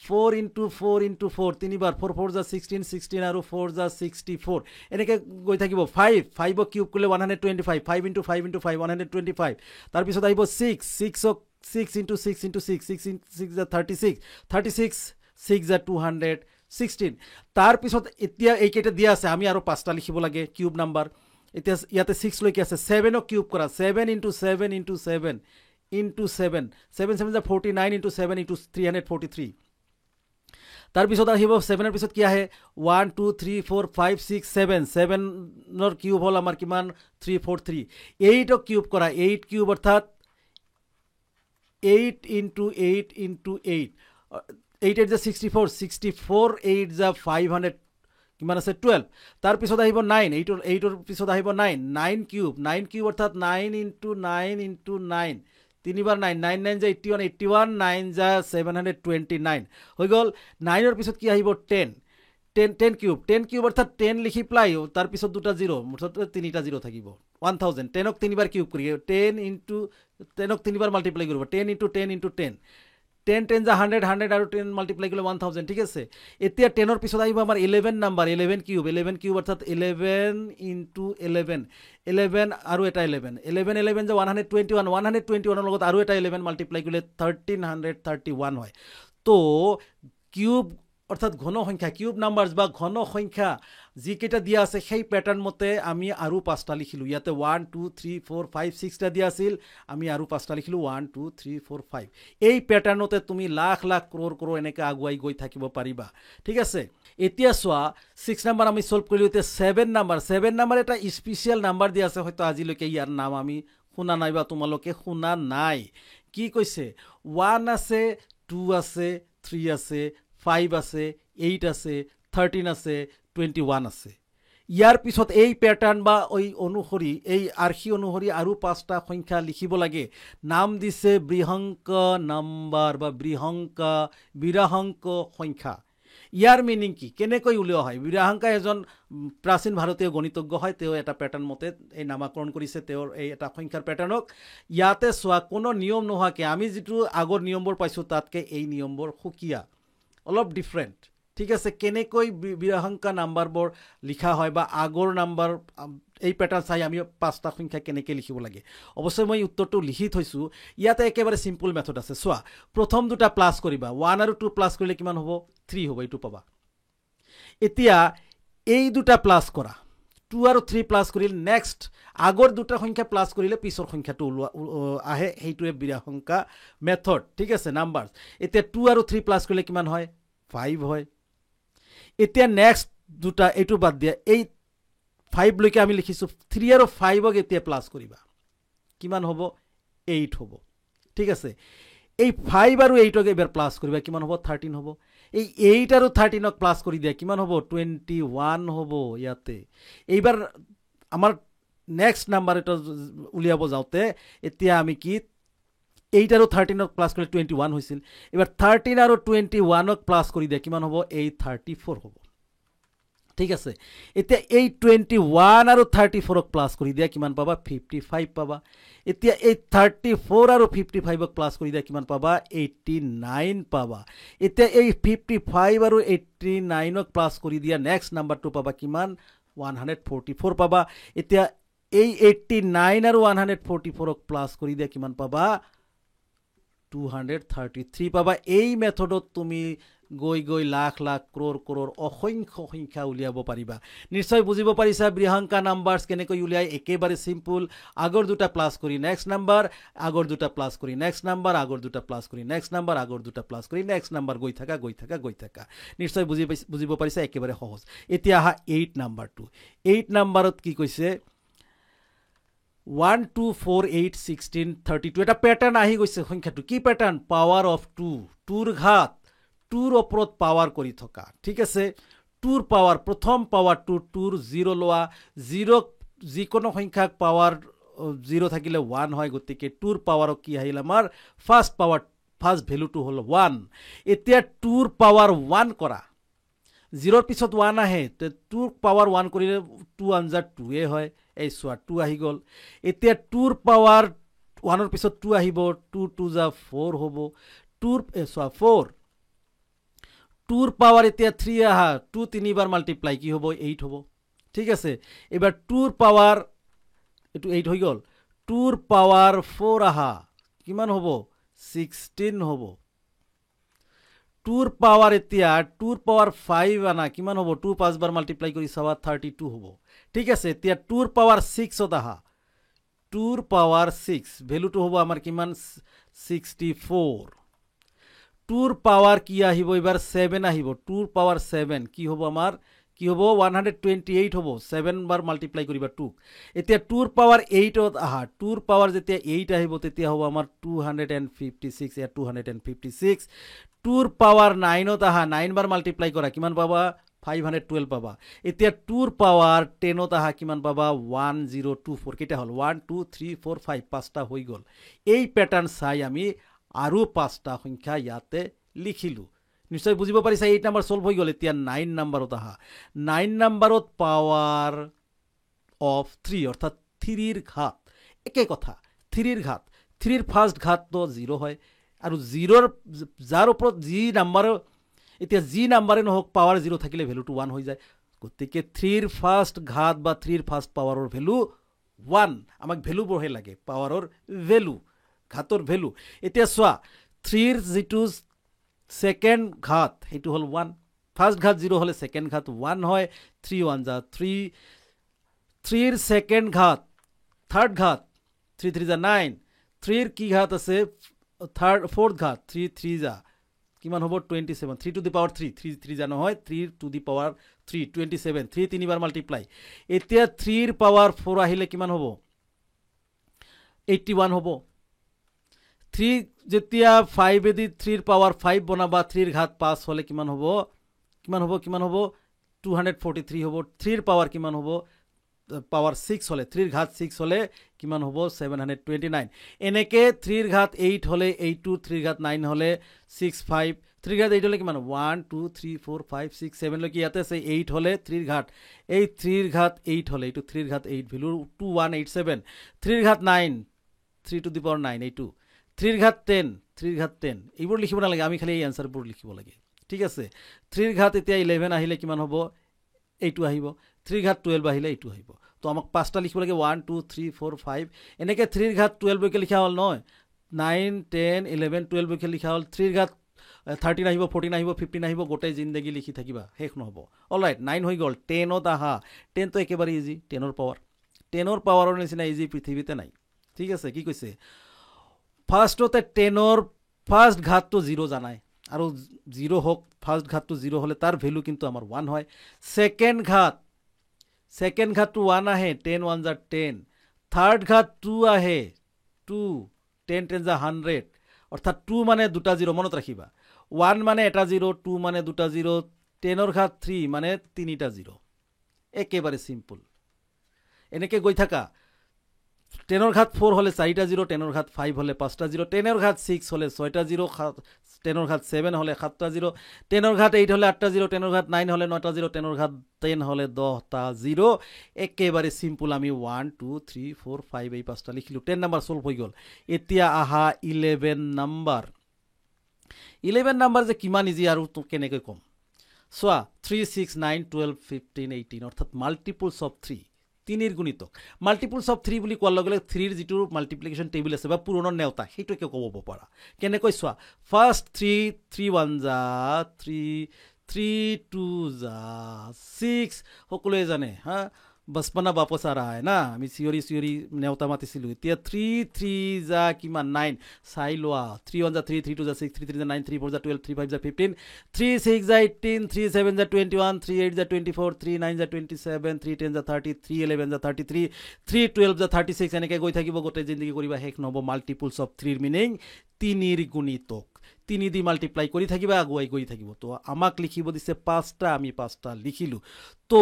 × 4 × 4 তিনিবাৰ 4 4 যা 16 16 আৰু 4 যা 64 এনেকৈ গৈ থাকিব 5 কিউব কৰিলে 125 5 × 5 × 5 125 তাৰপিছত আহিব 6 6 × 6 × 6 6 6 যা 36 36 6 যা 216 তাৰপিছত এতিয়া এইকেইটা দিয়া আছে আমি আৰু 5টা লিখিব লাগে কিউব নাম্বাৰ এতিয়া ইয়াতে 6 লৈকে আছে 7 কিউব কৰা 7 × 7 × 7 × 7 7 7 যা 49 × 7 × 343 তাৰপিছত আহিব 7 ৰ পিছত কি আহে 1 2 3 4 5 6 7 7 কিউব হ'ল আমাৰ কিমান 343 8 কিউব কৰা 8 কিউব অৰ্থাৎ 8 × 8 × 8 8 8 যা 64 64 8 যা 500 কিমান আছে 12 তাৰপিছত আহিব 9 8 ৰ পিছত আহিব 9 কিউব অৰ্থাৎ 9 × 9 × 9 তিনিবাৰ 9 9 9 যা 81 81 9 যা 729 হৈ গ'ল 9 ৰ পিছত কি আহিব 10 কিউব অৰ্থাৎ 10 লিখি পেলাই তাৰ পিছত দুটা 0 মুঠতে তিনিটা 0 থাকিব 1000 10 ক তিনিবাৰ কিউব কৰি 10 × 10 ক তিনিবাৰ মাল্টিপ্লাই কৰিব 10 × 10 × 10 10 10 যা 100 100 আৰু 10 মাল্টিপ্লাই কৰিলে 1000 ঠিক আছে এতিয়া 10 ৰ পিছত আহিব আমাৰ 11 নাম্বাৰ 11 কিউব অৰ্থাৎ 11 × 11 11 আৰু এটা 11 11 11 যা 121 121 ৰ লগত আৰু এটা 11 মাল্টিপ্লাই কৰিলে 1331 হয় তো কিউব অৰ্থাৎ ঘন সংখ্যা কিউব নাম্বাৰছ বা ঘন সংখ্যা যিকেইটা দিয়া আছে সেই প্যাটাৰ্ণ মতে আমি আৰু 5টা লিখিলোঁ ইয়াতে 1 2 3 4 5 6টা দিয়া আছিল আমি আৰু 5টা লিখিলোঁ 1 2 3 4 5 এই প্যাটাৰ্ণতে তুমি লাখ লাখ ক্ৰ'ৰ এনেকৈ আগুৱাই গৈ থাকিব পাৰিবা ঠিক আছে এতিয়া চোৱা 6 নাম্বাৰ আমি সলভ কৰিলোঁ এতিয়া 7 নাম্বাৰ এটা স্পেচিয়েল নাম্বাৰ দিয়া আছে হয়তো আজিলৈকে ইয়াৰ নাম আমি শুনা নাই বা তোমালোকে শুনা নাই কি কৈছে 1 আছে 2 আছে 3 আছে 5 আছে 8 আছে 13 আছে 21 আছে ইয়াৰ পিছত এই প্যাটাৰ্ণ বা ওই অনুসৰি এই আৰ্হি অনুসৰি আৰু 5টা সংখ্যা লিখিব লাগে নাম দিছে বৃহংক নাম্বাৰ বা বিৰাহংক সংখ্যা ইয়াৰ মিনিং কি কেনেকৈ উলিওৱা হয় বিৰাহংকা এজন প্ৰাচীন ভাৰতীয় গণিতজ্ঞ হয় তেওঁ এটা প্যাটাৰ্ণ মতে এই নামাকৰণ কৰিছে তেওঁৰ এই এটা সংখ্যাৰ প্যাটাৰ্ণক ইয়াতে চোৱা কোনো নিয়ম নোহোৱাকে আমি যেটো আগৰ নিয়মবোৰ পাইছো তাতকে এই নিয়মবোৰ সুকিয়া অলপ ডিফাৰেন্ট ঠিক আছে কেনেকৈ বিৰাহংকা নাম্বাৰবোৰ লিখা হয় বা আগৰ নাম্বাৰ এই প্যাটাৰ্ণ চাই আমি 5টা সংখ্যা কেনেকৈ লিখিব লাগে অৱশ্যে মই উত্তৰটো লিখি থৈছো ইয়াতে একেবাৰে সিম্পল মেথড আছে চোৱা প্ৰথম দুটা প্লাস কৰিবা 1 আৰু 2 প্লাস কৰিলে কিমান হ'ব 3 হ'ব এইটো পাবা এতিয়া এই দুটা প্লাস কৰা 2 আৰু 3 প্লাস কৰিলে নেক্সট আগৰ দুটা সংখ্যা প্লাস কৰিলে পিছৰ সংখ্যাটো আহে হেইটোৱে বিৰাহংকা মেথড ঠিক আছে নাম্বাৰছ এতিয়া 2 আৰু 3 প্লাস কৰিলে কিমান হয় 5 হয় এতিয়া নেক্সট দুটা এইটো বাদ দিয়া এই 5 লৈকে আমি লিখিছোঁ 3 আৰু 5ক এতিয়া প্লাছ কৰিবা কিমান হ'ব 8 হ'ব ঠিক আছে এই 5 আৰু 8ক এবাৰ প্লাছ কৰিবা কিমান হ'ব 13 হ'ব এই 8 আৰু 13ক প্লাছ কৰি দিয়া কিমান হ'ব 21 হ'ব ইয়াতে এইবাৰ আমাৰ নেক্সট নাম্বাৰ এটা উলিয়াব যাওঁতে এতিয়া আমি কি 8 আৰু 13ক প্লাছ কৰি 21 হৈছিল এবাৰ 13 আৰু 21ক প্লাছ কৰি দিয়া কিমান হ'ব 34 হ'ব ঠিক আছে এতিয়া এই 21 আৰু 34ক প্লাছ কৰি দিয়া কিমান পাবা 55 পাবা এতিয়া এই 34 আৰু 55ক প্লাছ কৰি দিয়া কিমান পাবা 89 পাবা এতিয়া এই 55 আৰু 89ক প্লাছ কৰি দিয়া নেক্সট নাম্বাৰটো পাবা কিমান 144 পাবা এতিয়া এই 89 আৰু 144ক প্লাছ কৰি দিয়া কিমান পাবা 233 পাবা এই মেথডত তুমি গৈ লাখ লাখ ক্ৰ'ৰ অসংখ্য সংখ্যা উলিয়াব পাৰিবা নিশ্চয় বুজিব পাৰিছা বৃহৎ নাম্বাৰছ কেনেকৈ উলিয়াই একেবাৰে সিম্পল আগৰ দুটা প্লাছ কৰি নেক্সট নাম্বাৰ আগৰ দুটা প্লাছ কৰি নেক্সট নাম্বাৰ আগৰ দুটা প্লাছ কৰি নেক্সট নাম্বাৰ আগৰ দুটা প্লাছ কৰি নেক্সট নাম্বাৰ গৈ থাকা নিশ্চয় বুজিব পাৰিছা একেবাৰে সহজ এতিয়া আহা 8 নাম্বাৰটো 8 নাম্বাৰত কি কৈছে 1 2 4 8 16 32 এটা প্যাটাৰ্ন আহি গৈছে সংখ্যাটো কি প্যাটাৰ্ন পাৱাৰ অফ 2 2ৰ ঘাত 2ৰ ওপৰত পাৱাৰ কৰি থকা ঠিক আছে 2ৰ পাৱাৰ প্ৰথম পাৱাৰটো 2ৰ 0 লোৱা 0 যিকোনো সংখ্যাক পাৱাৰ 0 থাকিলে 1 হয় গতিকে 2ৰ পাৱাৰক কি আহিল আমাৰ ফাৰ্স্ট ভ্যালুটো হল 1 এতিয়া 2ৰ পাৱাৰ 1 কৰা 0ৰ পিছত 1 আহে তে 2ৰ পাৱাৰ 1 কৰিলে 2 আনজাৰ 2 এ হয় এই সোৱা 2 আহি গল এতিয়া 2ৰ পাৱাৰ 1ৰ পিছত 2 আহিব 2 2 যা 4 হ'ব 2ৰ সোৱা 4 2ৰ পাৱাৰ এতিয়া 3 আহা 2 তিনিবাৰ মাল্টিপ্লাই কি হ'ব 8 হ'ব ঠিক আছে এবাৰ 2ৰ পাৱাৰ এটো 8 হৈ গল 2ৰ পাৱাৰ 4 আহা কিমান হ'ব 16 হ'ব 2ৰ পাৱাৰ এতিয়া 2ৰ পাৱাৰ 5 আনা কিমান হ'ব 2 5 বাৰ মাল্টিপ্লাই কৰি চাবা 32 হ'ব ঠিক আছে এতিয়া 2ৰ পাৱাৰ 6 আহা 2ৰ পাৱাৰ 6 ভ্যালুটো হ'ব আমাৰ কিমান 64 2ৰ পাৱাৰ কি আহিব এবাৰ 7 আহিব 2ৰ পাৱাৰ 7 কি হ'ব আমাৰ কি হ'ব 128 হ'ব 7 বাৰ মাল্টিপ্লাই কৰিবা 2 এতিয়া 2ৰ পাৱাৰ 8 আহা 2ৰ পাৱাৰ যেতিয়া 8 আহিব তেতিয়া হ'ব আমাৰ 256 এ 256 2ৰ পাৱাৰ 9 আহা 9 বাৰ মাল্টিপ্লাই কৰা কিমান পাবা 512 পাবা এতিয়া 2ৰ পাৱাৰ 10 আহা কিমান পাবা 1024 কেটা হল 1 2 3 4 5 পাঁচটা হৈ গল এই প্যাটাৰ্ন চাই আমি আৰু পাঁচটা সংখ্যা ইয়াতে লিখিলো নিশ্চয় বুজিব পাৰিছা 8 নম্বৰ সলভ হৈ গল এতিয়া 9 নম্বৰত আহা 9 নম্বৰত পাৱাৰ অফ 3 অৰ্থাৎ 3ৰ ঘাত একে কথা 3ৰ ঘাত 3ৰ ফাৰ্স্ট ঘাত তো 0 হয় আৰু 0ৰ যাৰ ওপৰত জি নাম্বাৰ এতিয়া জি নাম্বাৰে নহওক পাৱাৰ 0 থাকিলে ভ্যালুটো 1 হৈ যায় গতিকে 3ৰ ফাৰ্স্ট ঘাত বা 3ৰ ফাৰ্স্ট পাৱাৰৰ ভ্যালু 1 আমাক ভ্যালু বঢ়ে লাগে পাৱাৰৰ ভ্যালু ঘাতৰ ভ্যালু এতিয়া সোৱা 3ৰ যেটো সেকেন্ড ঘাত হেতু হল 1 ফার্স্ট ঘাত 0 হলে সেকেন্ড ঘাত 1 হয় 3 1 যা 3 3ৰ সেকেন্ড ঘাত থাৰ্ড ঘাত 3 3 যা 9 3ৰ কি ঘাত আছে ফোর্থ ঘাত 3 3 যা কিমান হ'ব 27 3 টু দি পাৱাৰ 3 3 3 যা নহয় 3 টু দি পাৱাৰ 3 27 3 তিনিবাৰ মাল্টিপ্লাই এতিয়া 3ৰ পাৱাৰ 4 আহিলে কিমান হ'ব 81 হ'ব 3 যেতিয়া 5 এদি 3ৰ পাৱাৰ 5 বনাবা 3ৰ ঘাত 5 হলে কিমান হ'ব 243 হ'ব 3ৰ পাৱাৰ কিমান হ'ব পাৱাৰ 6 হলে 3ৰ ঘাত 6 হলে কিমান হ'ব 729 এনেকে 3ৰ ঘাত 8 হলে 82 3ৰ ঘাত 9 হলে 65 3ৰ ঘাত 8 হলে কিমান 1 2 3 4 5 6 7 লৈকে ইয়াতে আছে 8 হলে 3ৰ ঘাত এই 3ৰ ঘাত 8 হলে এইটো 3ৰ ঘাত 8 ভ্যালু 2187 3ৰ ঘাত 9 3 টু দি পাৱাৰ 9 এইটো 3ৰ ঘাত 10 এইবোৰ লিখিব নালাগে আমি খালি এই আনসাৰবোৰ লিখিব লাগে ঠিক আছে 3ৰ ঘাত এতিয়া 11 আহিলে কিমান হ'ব এইটো আহিব 3ৰ ঘাত 12 আহিলে এইটো আহিব তো আমাক পাঁচটা লিখিব লাগে 1 2 3 4 5 এনেকে 3ৰ ঘাত 12 লৈকে লিখা হল নহয় 9 10 11 12 লৈকে লিখা হল 3ৰ ঘাত 13 আহিব 14 আহিব 15 আহিব গোটেই জিন্দগী লিখি থাকিবা শেষ নহব অলৰাইট 9 হৈ গল 10ত আহা 10 তো একেবাৰে ইজি 10ৰ পাৱাৰৰ নিচিনা ইজি পৃথিৱীতে নাই ঠিক আছে কি কৈছে ফাৰ্স্টতে 10ৰ ফাৰ্স্ট ঘাতটো 0 জানাই আৰু 0 হোক ফাৰ্স্ট ঘাতটো 0 হলে তাৰ ভ্যালু কিন্তু আমাৰ 1 হয় সেকেন্ড ঘাত সেকেন্ড ঘাতটো 1 আহে 10 1 যা 10 থার্ড ঘাত 2 আহে 2 10 10 যা 100 অর্থাৎ 2 মানে দুটা জিরো মনত রাখিবা 1 মানে এটা জিরো 2 মানে দুটা জিরো 10 ঘাত 3 মানে তিনিটা জিরো একেবারে সিম্পল এনেকে গৈ থাকা 10 ঘাত 4 হলে 4টা জিরো 10 ঘাত 5 হলে 5টা জিরো 10 ঘাত 6 হলে 6টা জিরো 10 ঘাত 7 হলে 7টা জিরো 10 ঘাত 8 হলে 8টা জিরো 10 ঘাত 9 হলে 9টা জিরো 10 ঘাত 10 হলে 10টা জিরো একেবারে সিম্পল আমি 1 2 3 4 5 এই পাঁচটা লিখিলো 10 নাম্বার সলভ হৈ গল এতিয়া আহা 11 নাম্বার যে কিমান ইজি আৰু কেনেকৈ কম সোয়া 3 6 9 12 15 18 অৰ্থাৎ মাল্টিপলস অফ 3 তিনিৰ গুণিতক মাল্টিপলস অফ 3 বুলি কোৱাৰ লগে লগে 3ৰ যিটো মাল্টিপ্লিকেশ্যন টেবুল আছে বা পুৰণৰ নেওতা সেইটোকে ক'ব পাৰা কেনেকৈ চোৱা ফাৰ্ষ্ট 3 3 1 যা 3 3 2 যা 6 সকলোৱে জানে হা बचपना वापस आ रहा है ना আমি সিয়ৰি নেওতা মাতিছিলো এতিয়া 3 3 যা কিমান 9 চাই লোৱা 3 1 যা 3 3 2 যা 6 3 3 যা 9 3 4 যা 12 3 5 যা 15 3 6 যা 18 3 7 যা 21 3 8 যা 24 3 9 যা 27 3 10 যা 30 3 11 যা 33 3 12 যা 36 এনেকৈ গৈ থাকিব গোটেই জিন্দগী কৰিবা শেষ নহব মাল্টিপলস অফ 3 ৰ মিনিং তিনিৰ গুণিতক তিনি দি মাল্টিপ্লাই কৰি থাকিবা আগুৱাই গৈ থাকিব তো আমাক লিখিব দিছে পাঁচটা আমি পাঁচটা লিখিলো তো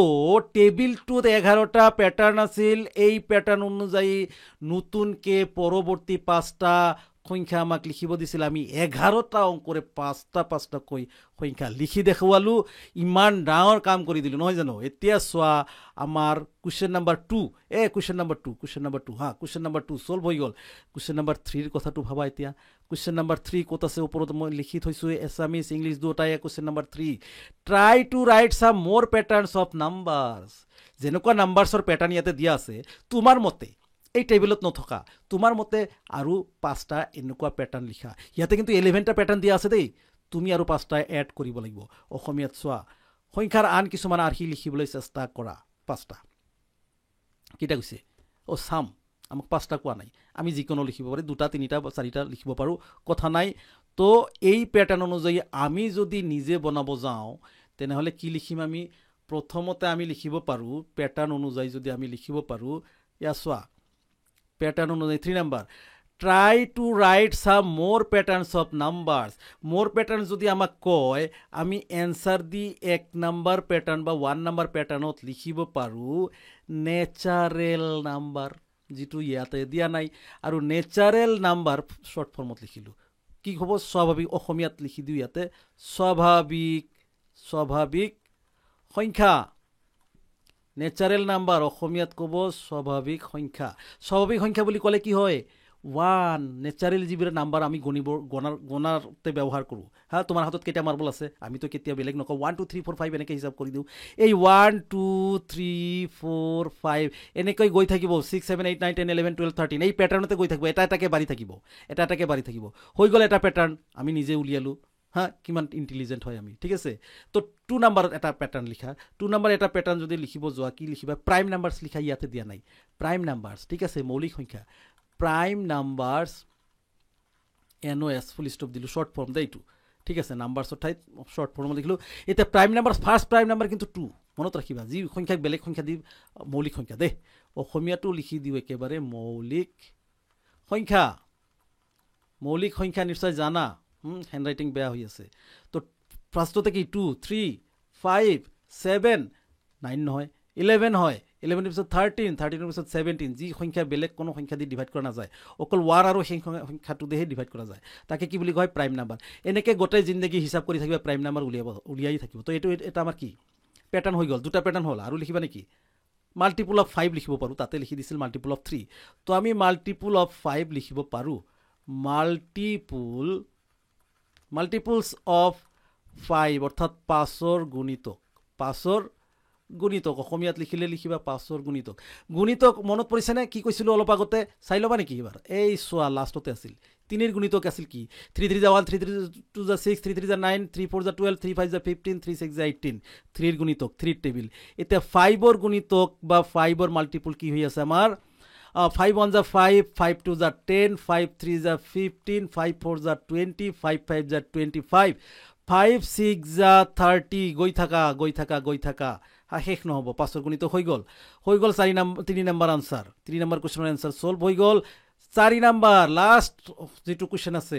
টেবিলটোত 11টা প্যাটার্ন আছিল এই প্যাটার্ন অনুযায়ী নতুনকে পৰৱৰ্তী পাঁচটা সংখ্যা আমাক লিখিব দিছিল আমি 11টা অংকৰে পাঁচটা কৈ সংখ্যা লিখি দেখুৱালো ইমান ডাঙৰ কাম কৰি দিলো নহয় জানো এতিয়া সোৱা আমাৰ কোৱেশ্চন নাম্বাৰ 2 কোৱেশ্চন নাম্বাৰ 2 হা কোৱেশ্চন নাম্বাৰ 2 সলভ হৈ গল কোৱেশ্চন নাম্বাৰ 3 ৰ কথাটো ভাবা এতিয়া কোৱেশ্চন নাম্বাৰ 3 কত আছে ওপৰত মই লিখি থৈছো এছামিজ ইংলিশ দুটাই question number 3 try to write some more patterns of নাম্বাৰস যেনেকুৱা নাম্বাৰসৰ প্যাটাৰ্ন ইয়াতে দিয়া আছে তোমাৰ মতে এই টেবিলত নথকা তোমাৰ মতে আৰু পাঁচটা এনেকুৱা প্যাটাৰ্ন লিখা ইয়াতে কিন্তু 11টা প্যাটাৰ্ন দিয়া আছে দেই তুমি আৰু পাঁচটা এড কৰিব লাগিব অসমীয়াত চোৱা সংখ্যাৰ আন কিছুমান আৰ্হি লিখিবলৈ চেষ্টা কৰা পাঁচটা কিটা কৈছে ও সাম আমাক পাঁচটা কোৱা নাই আমি যিকোনো লিখিব পাৰি দুটা তিনিটা চাৰিটা লিখিব পাৰো কথা নাই তো এই প্যাটাৰ্ন অনুযায়ী আমি যদি নিজে বনাব যাওঁ তেনেহলে কি লিখিম আমি প্ৰথমতে আমি লিখিব পাৰো প্যাটাৰ্ন অনুযায়ী যদি আমি লিখিব পাৰো ইয়া চোৱা প্যাটার্ন অনুযায়ী 3 number try to write some more patterns of numbers more pattern যদি আমাক কয় আমি এনসার দি 1 নাম্বার প্যাটার্ন বা 1 নাম্বার প্যাটার্নত লিখিব পাৰো নেচাৰেল নাম্বাৰ যেটো ইয়াতে দিয়া নাই আৰু নেচারেল নাম্বার শর্ট ফর্মত লিখিলো কি হ'ব স্বাভাবিক অসমীয়াত লিখি দিও ইয়াতে স্বাভাবিক সংখ্যা নেচারেল নাম্বার অসমীয়াত কব স্বাভাবিক সংখ্যা বুলি কলে কি হয় 1 নেচারেল জিবিৰ নাম্বাৰ আমি গণাৰতে ব্যৱহাৰ কৰো হা তোমাৰ হাতত কেটা মাৰ্বল আছে আমি তো কেতিয়া বেলেগ নক 1 2 3 4 5 এনেকৈ হিসাব কৰি দিও এই 1 2 3 4 5 এনেকৈ গৈ থাকিব 6 7 8 9 10 11 12 13 এই প্যাটাৰ্নতে গৈ থাকিব এটা এটাকে বাঢ়ি থাকিব হৈ গল এটা প্যাটাৰ্ন আমি নিজে উলিয়ালো হ্যাঁ কিমান ইন্টেলিজেন্ট হয় আমি ঠিক আছে তো 2 নাম্বার এটা প্যাটার্ন লিখা 2 নাম্বার এটা প্যাটার্ন যদি লিখিব যোৱা কি লিখিবা প্ৰাইম নাম্বাৰস লিখা ইয়াতে দিয়া নাই প্ৰাইম নাম্বাৰস ঠিক আছে মৌলিক সংখ্যা প্ৰাইম নাম্বাৰস এনওএস ফুল স্টপ দিলো শৰ্ট ফৰ্ম দেইটো ঠিক আছে নাম্বাৰসৰ ঠাইত শৰ্ট ফৰ্ম লিখিলো এটা প্ৰাইম নাম্বাৰস ফাৰ্স্ট প্ৰাইম নাম্বাৰ কিন্তু 2 মনত ৰাখিবা যি সংখ্যাক বেলেগ সংখ্যা দি মৌলিক সংখ্যা দে অসমীয়াটো লিখি দিও একেবাৰে মৌলিক সংখ্যা নিশ্চয় জানা হ্যান্ডরাইটিং বেয়া হৈ আছে তো ফার্স্টতে কি 2 3 5 7 9 নহয় 11 হয় 11 পিছত 13 পিছত 17 যি সংখ্যা বেলেগ কোনো সংখ্যা দি ডিভাইড কৰা না যায় অকল ওয়াৰ আৰু সংখ্যাটো দেহে ডিভাইড কৰা যায় তাকে কি বুলি কয় প্ৰাইম নাম্বাৰ এনেকে গোটেই জিন্দগী হিসাব কৰি থাকিবা প্ৰাইম নাম্বাৰ উলিয়াই থাকিব তো এটা আমাৰ কি প্যাটাৰ্ন হৈ গল দুটা প্যাটাৰ্ন হল আৰু লিখিবা নেকি মাল্টিপল অফ 5 লিখিব পাৰো তাতে লিখি দিছিল মাল্টিপল অফ 3 তো আমি মাল্টিপল অফ 5 লিখিব পাৰো মাল্টিপলস অফ 5 অৰ্থাৎ 5ৰ গুণিতক অসমীয়াত লিখিলে লিখিবা 5ৰ গুণিতক মনত পৰিছে নে কি কৈছিলো অলপ আগতে চাই লবা নেকি এবাৰ এই সোয়া লাষ্টতে আছিল 3ৰ গুণিতক আছিল কি 3 3 যা 1 3 3 2 যা 6 3 3 যা 9 3 4 যা 12 3 5 যা 15 3 6 যা 18 3ৰ গুণিতক 3 টেবিল এতিয়া 5ৰ গুণিতক বা 5ৰ মাল্টিপল কি হৈ আছে আমাৰ 5 1 যা 5 5 2 যা 10 5 3 যা 15 5 4 যা 20 5 5 যা 25 5 6 যা 30 গৈ থাকা শেষ নহ'ব 5ৰ গণিত হৈ গ'ল 3 নম্বৰ আনসাৰ 3 নম্বৰ কোৱেশ্চনৰ আনসাৰ সলভ হৈ গ'ল 4 নম্বৰ লাষ্ট যেটো কোৱেশ্চন আছে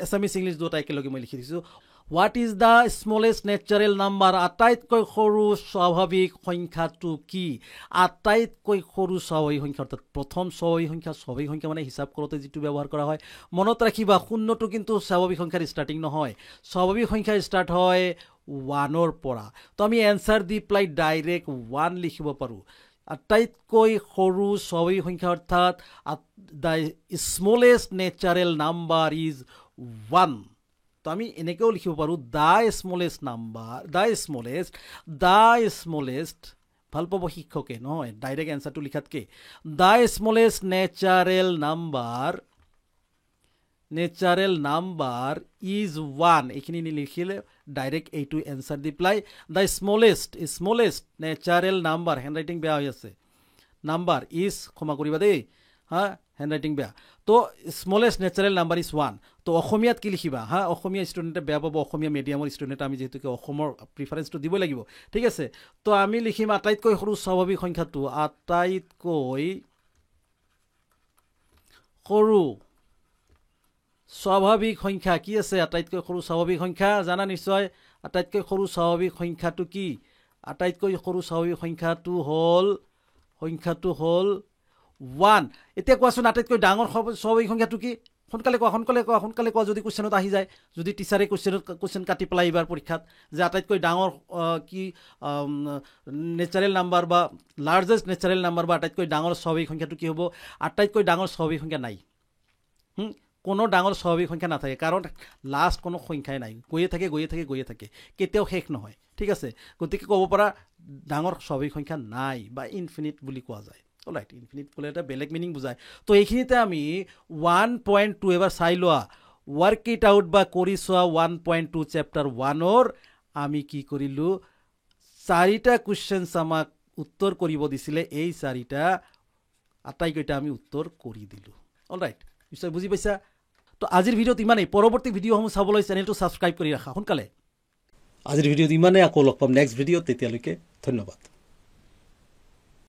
এছামিছ ইংলিছ দুটা একেলগে মই লিখি দিছো what is the smallest natural number আটাইতকৈ সৰু স্বাভাৱিক সংখ্যাটো কি আটাইতকৈ সৰু স্বাভাৱিক সংখ্যা অৰ্থাৎ প্ৰথম স্বাভাৱিক সংখ্যা মানে হিচাপ কৰোঁতে যেটো ব্যৱহাৰ কৰা হয় মনত ৰাখিবা শূন্যটো কিন্তু স্বাভাৱিক সংখ্যাৰ ষ্টাৰ্টিং নহয় স্বাভাৱিক সংখ্যা ষ্টাৰ্ট হয় 1ৰ পৰা তো আমি এনসাৰ দি প্লাই ডাইৰেক্ট 1 লিখিব পাৰো আটাইতকৈ সৰু স্বাভাৱিক সংখ্যা অৰ্থাৎ the smallest natural number is 1 তো আমি এনেকেও লিখিব পাৰো দ্য স্মলেষ্ট ভাল পাব শিক্ষকে নহয় ডাইৰেক্ট এনসাৰটো লিখাতকে the smallest natural number is 1 এইখিনি লিখিলে ডাইৰেক্ট এইটো এনসাৰ দি প্লাই the smallest natural number handwriting বেয়া হৈ আছে নাম্বাৰ ইজ ক্ষমা কৰিবা দেই হেণ্ডৰাইটিং বেয়া তো স্মলেষ্ট নেচাৰেল নাম্বাৰ ইজ 1 তো অসমীয়াত কি লিখিবা অসমীয়া ষ্টুডেণ্টে বেয়া পাব অসমীয়া মিডিয়ামৰ ষ্টুডেণ্ট আমি যেহেতুকে অসমৰ প্ৰিফাৰেঞ্চটো দিব লাগিব ঠিক আছে তো আমি লিখিম আটাইতকৈ সৰু স্বাভাৱিক সংখ্যাটো আটাইতকৈ সৰু স্বাভাৱিক সংখ্যা কি আছে আটাইতকৈ সৰু স্বাভাৱিক সংখ্যা জানা নিশ্চয় আটাইতকৈ সৰু স্বাভাৱিক সংখ্যাটো কি আটাইতকৈ সৰু স্বাভাৱিক সংখ্যাটো হ'ল 1 এতিয়া কোৱাচোন আটাইতকৈ ডাঙৰ স্বাভাৱিক সংখ্যাটো কি সোনকালে কোৱা যদি কোৱেশ্চনত আহি যায় যদি টিচাৰে কোৱেশ্চন কাটি পেলাই এবাৰ পৰীক্ষাত যে আটাইতকৈ ডাঙৰ কি নেচাৰেল নাম্বাৰ বা লাৰ্জেষ্ট নেচাৰেল নাম্বাৰ বা আটাইতকৈ ডাঙৰ স্বাভাৱিক সংখ্যাটো কি হ'ব আটাইতকৈ ডাঙৰ স্বাভাৱিক সংখ্যা নাই কোনো ডাঙৰ স্বাভাৱিক সংখ্যা নাথাকে কাৰণ লাষ্ট কোনো সংখ্যাই নাই গৈয়ে থাকে কেতিয়াও শেষ নহয় ঠিক আছে গতিকে ক'ব পৰা ডাঙৰ স্বাভাৱিক সংখ্যা নাই বা ইনফিনিট বুলি কোৱা যায় অলৰাইট ইনফিনিট ক'লে এটা বেলেগ মিনিং বুজায় তো এইখিনিতে আমি 1.2 এবাৰ চাই লোৱা ৱৰ্ক ইট আউট বা কৰি চোৱা 1.2 চেপ্টাৰ 1ৰ আমি কি কৰিলোঁ 4টা কুৱেশ্যনছ আমাক উত্তৰ কৰিব দিছিলে এই 4টা আটাইকেইটা আমি উত্তৰ কৰি দিলোঁ অলৰাইট নিশ্চয় বুজি পাইছা তো আজিৰ ভিডিঅ'ত ইমানেই পৰৱৰ্তী ভিডিঅ'সমূহ চাবলৈ চেনেলটো ছাবস্ক্ৰাইব কৰি ৰাখা সোনকালে আজিৰ ভিডিঅ'ত ইমানেই আকৌ লগ পাম নেক্সট ভিডিঅ'ত তেতিয়ালৈকে ধন্যবাদ